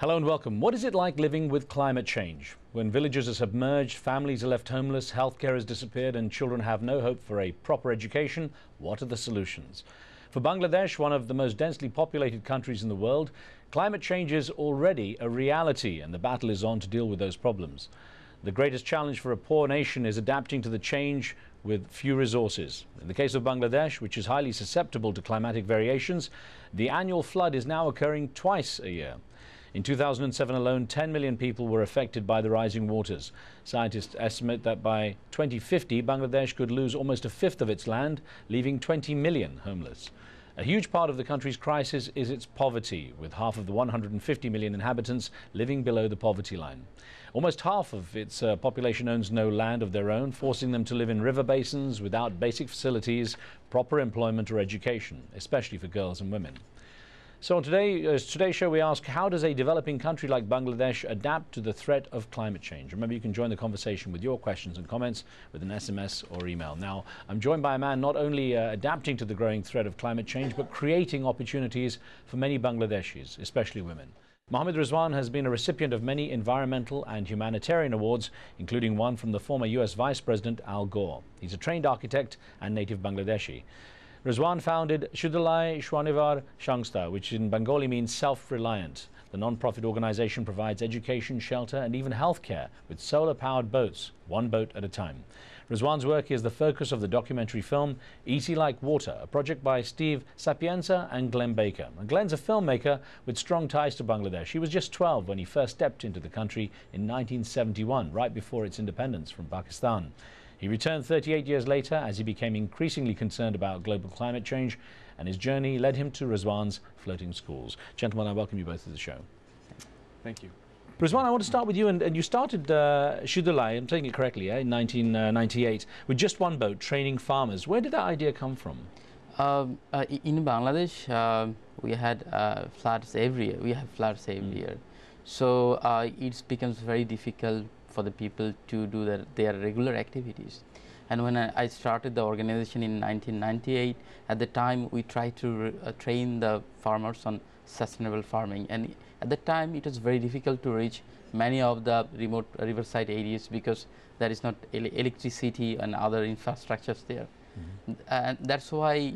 Hello and welcome. What is it like living with climate change? When villages are submerged, families are left homeless, healthcare has disappeared and children have no hope for a proper education, what are the solutions? For Bangladesh, one of the most densely populated countries in the world, climate change is already a reality and the battle is on to deal with those problems. The greatest challenge for a poor nation is adapting to the change with few resources. In the case of Bangladesh, which is highly susceptible to climatic variations, the annual flood is now occurring twice a year. In 2007 alone, 10 million people were affected by the rising waters. Scientists estimate that by 2050, Bangladesh could lose almost a fifth of its land, leaving 20 million homeless. A huge part of the country's crisis is its poverty, with half of the 150 million inhabitants living below the poverty line. Almost half of its population owns no land of their own, forcing them to live in river basins without basic facilities, proper employment or education, especially for girls and women. So on today's show, we ask, how does a developing country like Bangladesh adapt to the threat of climate change? Remember, you can join the conversation with your questions and comments with an SMS or email. Now, I'm joined by a man not only adapting to the growing threat of climate change, but creating opportunities for many Bangladeshis, especially women. Mohammed Rizwan has been a recipient of many environmental and humanitarian awards, including one from the former US Vice President Al Gore. He's a trained architect and native Bangladeshi. Rizwan founded Shudalai Shwanivar Shangsta, which in Bengali means self-reliant. The non-profit organization provides education, shelter and even healthcare with solar-powered boats, one boat at a time. Rizwan's work is the focus of the documentary film Easy Like Water, a project by Steve Sapienza and Glenn Baker. And Glenn's a filmmaker with strong ties to Bangladesh. He was just 12 when he first stepped into the country in 1971, right before its independence from Pakistan. He returned 38 years later as he became increasingly concerned about global climate change, and his journey led him to Rizwan's floating schools. Gentlemen, I welcome you both to the show. Thank you. Rizwan, I want to start with you, and you started Shudalai, I'm saying it correctly, in 1998, with just one boat, training farmers. Where did that idea come from? In Bangladesh, we had floods every year. We have floods every year. So it becomes very difficult for the people to do their regular activities. And when I started the organization in 1998, at the time we tried to train the farmers on sustainable farming. And at the time it was very difficult to reach many of the remote riverside areas because there is not electricity and other infrastructures there. And that's why,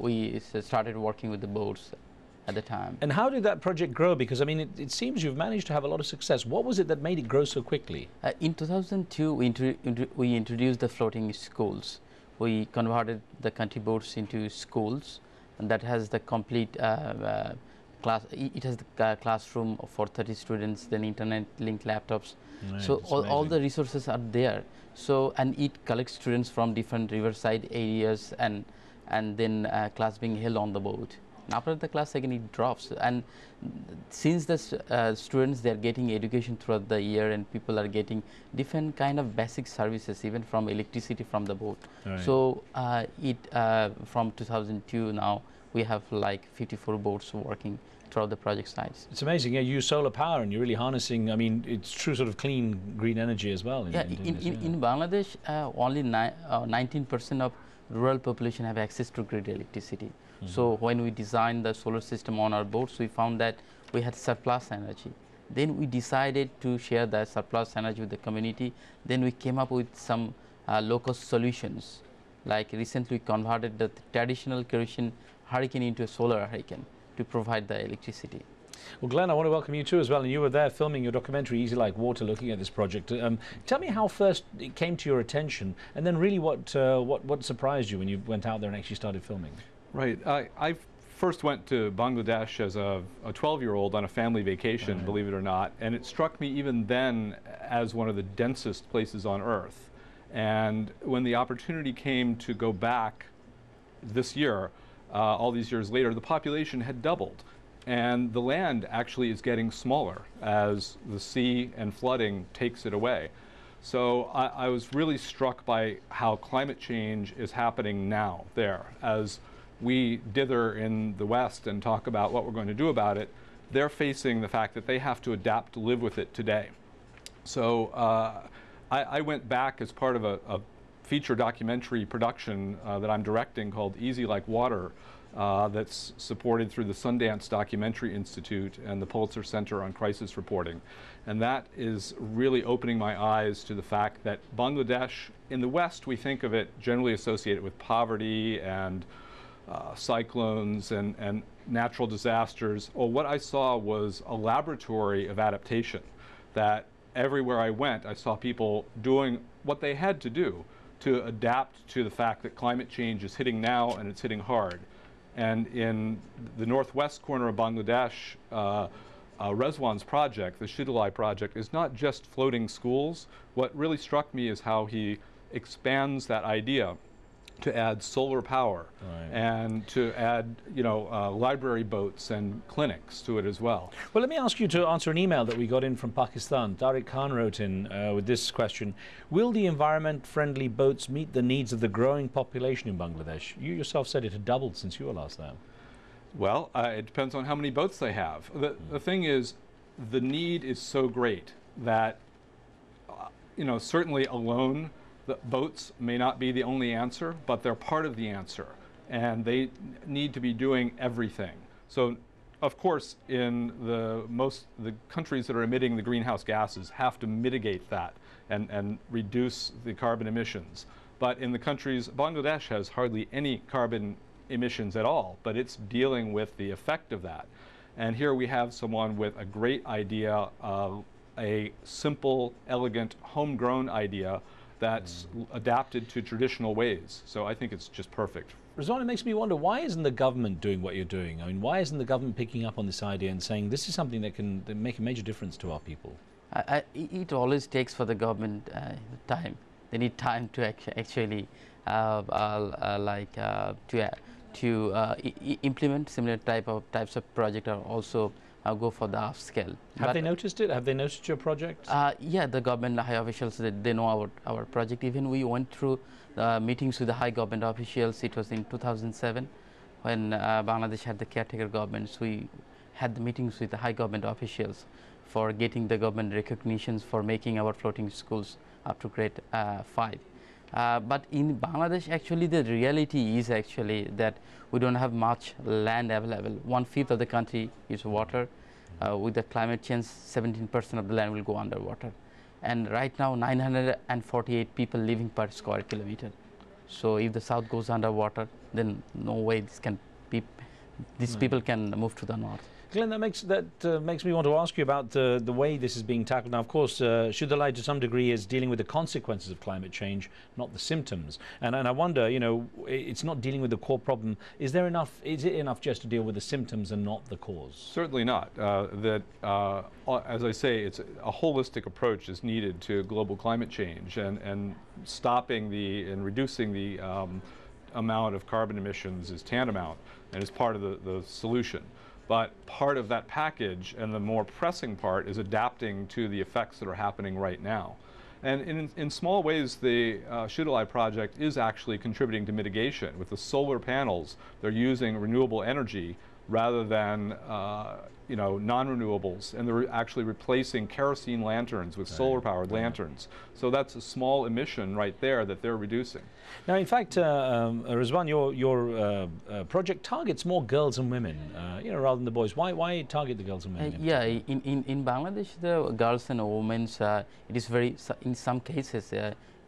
we started working with the boats at the time. And how did that project grow? Because, I mean, it seems you've managed to have a lot of success. What was it that made it grow so quickly? In 2002, we introduced the floating schools. We converted the country boats into schools, and that has the complete class. It has the classroom for 30 students, then internet-linked laptops. Right, so all the resources are there. So, and it collects students from different riverside areas, and then class being held on the boat. After the class, again it drops, and since the students, they are getting education throughout the year, and people are getting different kind of basic services, even from electricity from the boat. Right. So from 2002 now, we have like 54 boats working throughout the project sites. It's amazing. Yeah, you use solar power, and you're really harnessing. I mean, it's true sort of clean green energy as well. In Bangladesh, only 19% of rural population have access to grid electricity. So when we designed the solar system on our boats, we found that we had surplus energy. Then we decided to share that surplus energy with the community. Then we came up with some low-cost solutions. Like recently we converted the traditional kerosene hurricane into a solar hurricane to provide the electricity. Well, Glenn, I want to welcome you too as well. And you were there filming your documentary, Easy Like Water, looking at this project. Tell me how first it came to your attention, and then really what surprised you when you went out there and actually started filming? Right. I first went to Bangladesh as a 12-year-old on a family vacation, right, believe it or not, and it struck me even then as one of the densest places on Earth. And when the opportunity came to go back this year, all these years later, the population had doubled. And the land actually is getting smaller as the sea and flooding takes it away. So I was really struck by how climate change is happening now there. As we dither in the West and talk about what we're going to do about it, they're facing the fact that they have to adapt to live with it today. So I went back as part of a feature documentary production that I'm directing called Easy Like Water, that's supported through the Sundance Documentary Institute and the Pulitzer Center on Crisis Reporting. And that is really opening my eyes to the fact that Bangladesh, in the West, we think of it generally associated with poverty and cyclones and natural disasters. Well, what I saw was a laboratory of adaptation, that everywhere I went, I saw people doing what they had to do to adapt to the fact that climate change is hitting now and it's hitting hard. And in the northwest corner of Bangladesh, Rezwan's project, the Shidalai project, is not just floating schools. What really struck me is how he expands that idea to add solar power and to add, library boats and clinics to it as well. Well, let me ask you to answer an email that we got in from Pakistan. Tariq Khan wrote in with this question: will the environment-friendly boats meet the needs of the growing population in Bangladesh? You yourself said it had doubled since you were last there. Well, it depends on how many boats they have. The thing is, the need is so great that, certainly alone, the boats may not be the only answer, but they're part of the answer, and they need to be doing everything. So, of course, in the countries that are emitting the greenhouse gases have to mitigate that and reduce the carbon emissions. But in the countries, Bangladesh has hardly any carbon emissions at all, but it's dealing with the effect of that. And here we have someone with a great idea, a simple, elegant, homegrown idea that's adapted to traditional ways. So I think it's just perfect. Rizwan, it makes me wonder, why isn't the government doing what you're doing? I mean, why isn't the government picking up on this idea and saying this is something that can make a major difference to our people? It always takes for the government time. They need time to actually implement similar types of project, or also go for the off scale. Have they noticed it? Have they noticed your project? Yeah, the government high officials, they know our project. Even we went through meetings with the high government officials. It was in 2007 when Bangladesh had the caretaker governments. We had the meetings with the high government officials for getting the government recognitions for making our floating schools up to grade 5. But in Bangladesh, actually, the reality is actually that we don't have much land available. 1/5 of the country is water. With the climate change, 17% of the land will go underwater. And right now, 948 people living per square kilometer. So if the south goes underwater, then no way these people can move to the north. Glenn, that makes me want to ask you about the way this is being tackled. Now, of course, Shidalai to some degree is dealing with the consequences of climate change, not the symptoms. And I wonder, it's not dealing with the core problem. Is it enough just to deal with the symptoms and not the cause? Certainly not. As I say, it's a holistic approach is needed to global climate change, and stopping and reducing the amount of carbon emissions is tantamount and is part of the solution. But part of that package, and the more pressing part, is adapting to the effects that are happening right now. And in small ways, the Shidalai project is actually contributing to mitigation. With the solar panels, they're using renewable energy rather than non-renewables, and they're actually replacing kerosene lanterns with solar-powered lanterns. So that's a small emission right there that they're reducing. Now, in fact, Rizwan, your project targets more girls and women, rather than the boys. Why target the girls and women? Yeah, in Bangladesh, the girls and women, it is in some cases,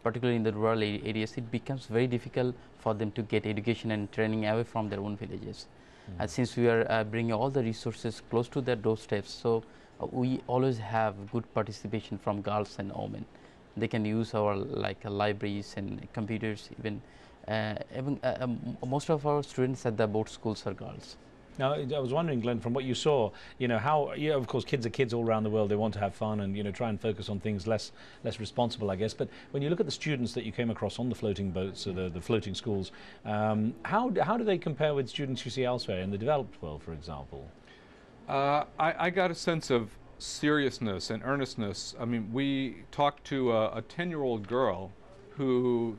particularly in the rural areas, it becomes very difficult for them to get education and training away from their own villages. Since we are bringing all the resources close to their doorsteps, so we always have good participation from girls and women. They can use our libraries and computers. Even most of our students at the board schools are girls. Now, I was wondering, Glenn, from what you saw, how, of course, kids are kids all around the world. They want to have fun and, try and focus on things less responsible, I guess. But when you look at the students that you came across on the floating boats, or the floating schools, how do they compare with students you see elsewhere in the developed world, for example? I got a sense of seriousness and earnestness. I mean, we talked to a 10-year-old girl who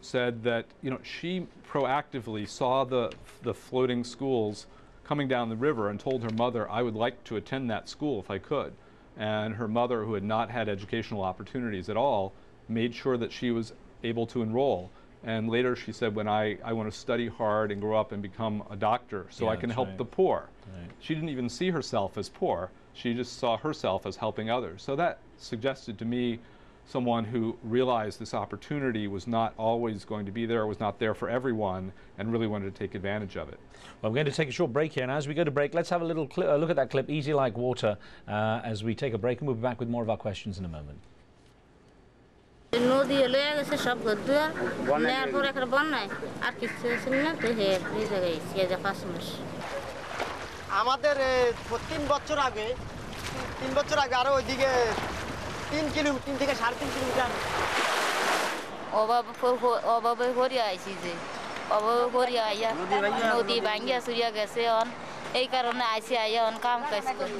said that, she proactively saw the floating schools coming down the river and told her mother, I would like to attend that school if I could. And her mother, who had not had educational opportunities at all, made sure that she was able to enroll. And later she said, when I want to study hard and grow up and become a doctor so I can help right. the poor. Right. She didn't even see herself as poor. She just saw herself as helping others. So that suggested to me someone who realized this opportunity was not always going to be there, was not there for everyone, and really wanted to take advantage of it. Well, we're going to take a short break here, and as we go to break, let's have a little look at that clip, Easy Like Water, as we take a break, and we'll be back with more of our questions in a moment. আমাদের 3 বছর আগে আরো ওইদিকে 3 থেকে 3.5 kilometre অভাবে ভরে আইছি যে অভাবে ভরে আইয়া নদী ভাঙ্গিয়া চুরিয়া গেছে এই কারণে আইছি আইয়া কাম কাজ করি